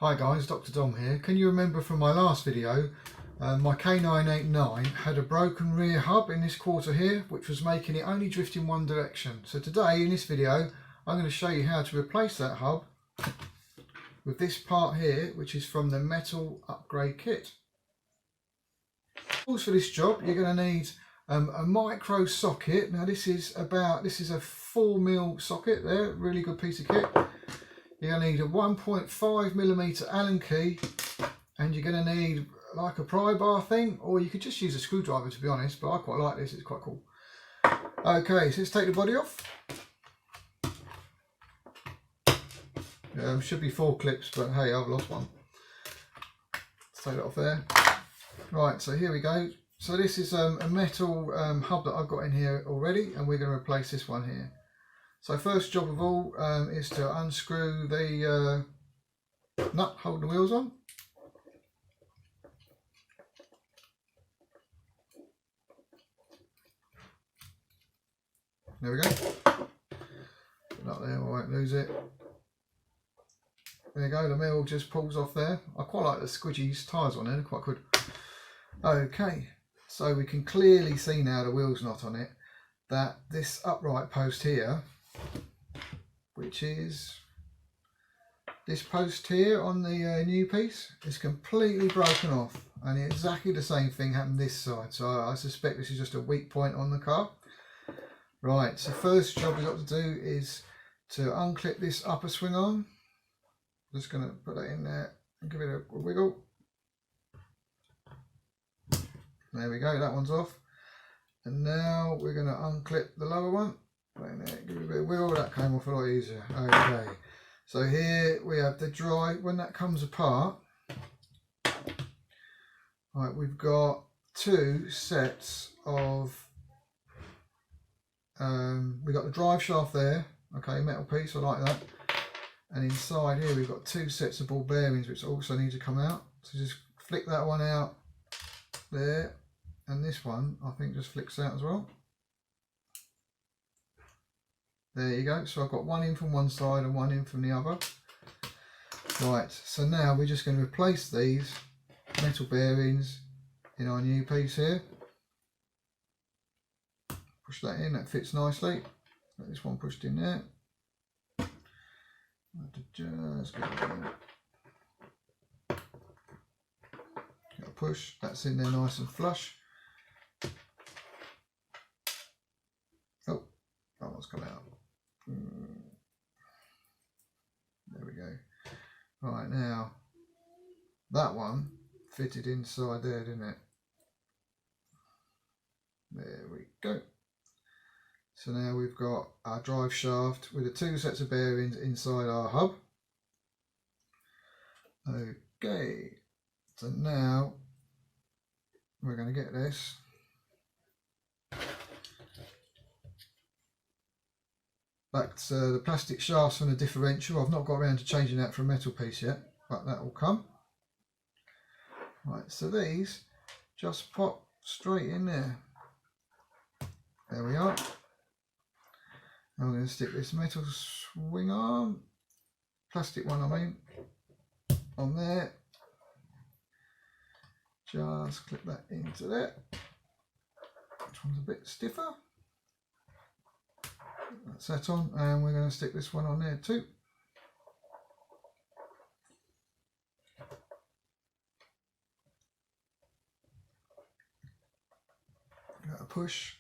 Hi guys, Dr. Dom here. Can you remember from my last video, my K989 had a broken rear hub in this quarter here, which was making it only drift in one direction. So today in this video, I'm going to show you how to replace that hub with this part here, which is from the metal upgrade kit. Tools for this job, you're going to need a micro socket. Now this is a 4mm socket there, really good piece of kit. You're going to need a 1.5mm Allen key, and you're going to need like a pry bar thing, or you could just use a screwdriver to be honest, but I quite like this, it's quite cool. Okay, so let's take the body off. Should be 4 clips, but hey, I've lost one. Let's take it off there. Right, so here we go. So this is a metal hub that I've got in here already, and we're going to replace this one here. So first job of all is to unscrew the nut holding the wheels on. There we go. Put that there, I won't lose it. There you go, the mill just pulls off there. I quite like the squidgy tyres on there, they're quite good. Okay, so we can clearly see now the wheel's not on it, that this upright post here, which is this post here on the new piece, is completely broken off, and exactly the same thing happened this side, so I suspect this is just a weak point on the car. Right, so first job we've got to do is to unclip this upper swing arm. Just going to put that in there and give it a wiggle. There we go, that one's off. And now we're going to unclip the lower one. Right in there, give it a bit of wiggle, that came off a lot easier. Okay, so here we have the drive. When that comes apart, right, we've got 2 sets of, we've got the drive shaft there, okay, metal piece, I like that. And inside here we've got 2 sets of ball bearings which also need to come out. So just flick that one out there, and this one I think just flicks out as well. There you go, so I've got one in from one side and one in from the other. Right, so now we're just going to replace these metal bearings in our new piece here. Push that in, that fits nicely. Get this one pushed in there. Just get it in. Get a push, that's in there nice and flush. Oh, that one's come out. There we go. Right, now that one fitted inside there, didn't it? There we go. So now we've got our drive shaft with the 2 sets of bearings inside our hub. Okay, so now we're going to get this back to the plastic shafts from the differential. I've not got around to changing that for a metal piece yet, but that will come. Right, so these just pop straight in there. There we are. Now we're going to stick this metal swing arm, plastic one I mean, on there. Just clip that into there. Which one's a bit stiffer. That's that on, and we're going to stick this one on there too. Got a push.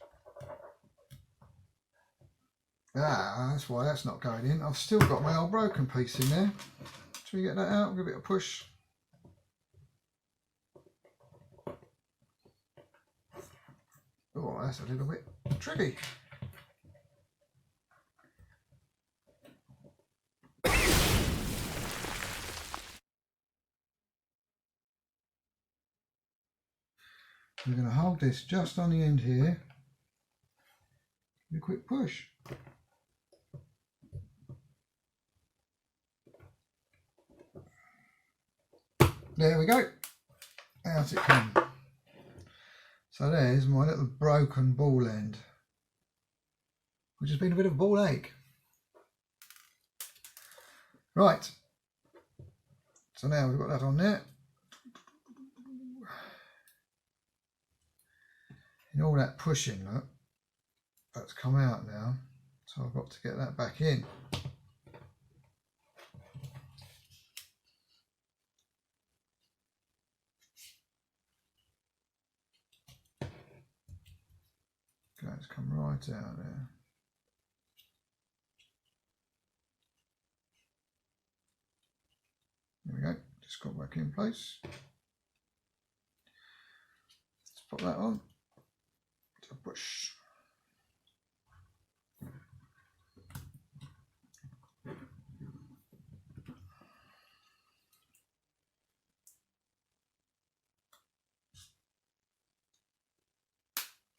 Ah, that's why that's not going in. I've still got my old broken piece in there. Should we get that out? Give it a push. Oh, that's a little bit tricky. We're going to hold this just on the end here. Give it a quick push. There we go. Out it comes. So there's my little broken ball end, which has been a bit of a ball ache. Right, So now we've got that on there. And all that pushing, look, that's come out now. So I've got to get that back in. Okay, it's come right out there. There we go, just got back in place. Let's pop that on. To push.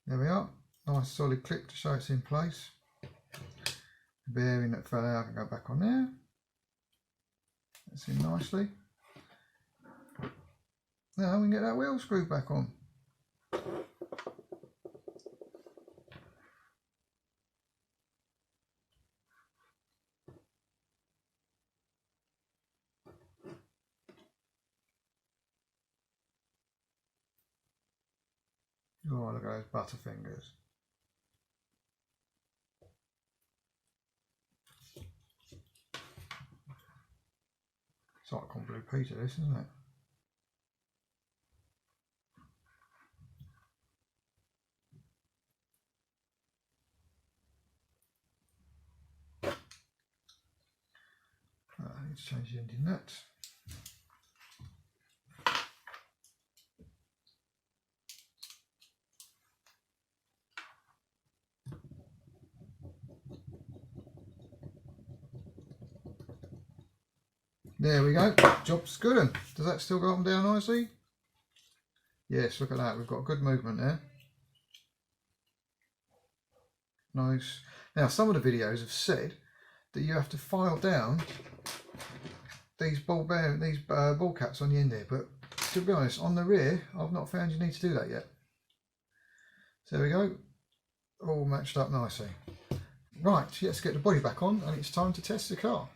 There we are, nice solid clip to show it's in place. The bearing that fell out can go back on there. That's in nicely. Now we can get that wheel screw back on. Oh, look at those butterfingers. It's like on Blue Peter, this, isn't it? I need to change the ending nut. There we go, job's good. And does that still go up and down nicely? Yes, look at that, we've got good movement there. Nice. Now some of the videos have said that you have to file down these ball caps on the end here, but to be honest, on the rear I've not found you need to do that yet. So there we go, all matched up nicely. Right, let's get the body back on and it's time to test the car.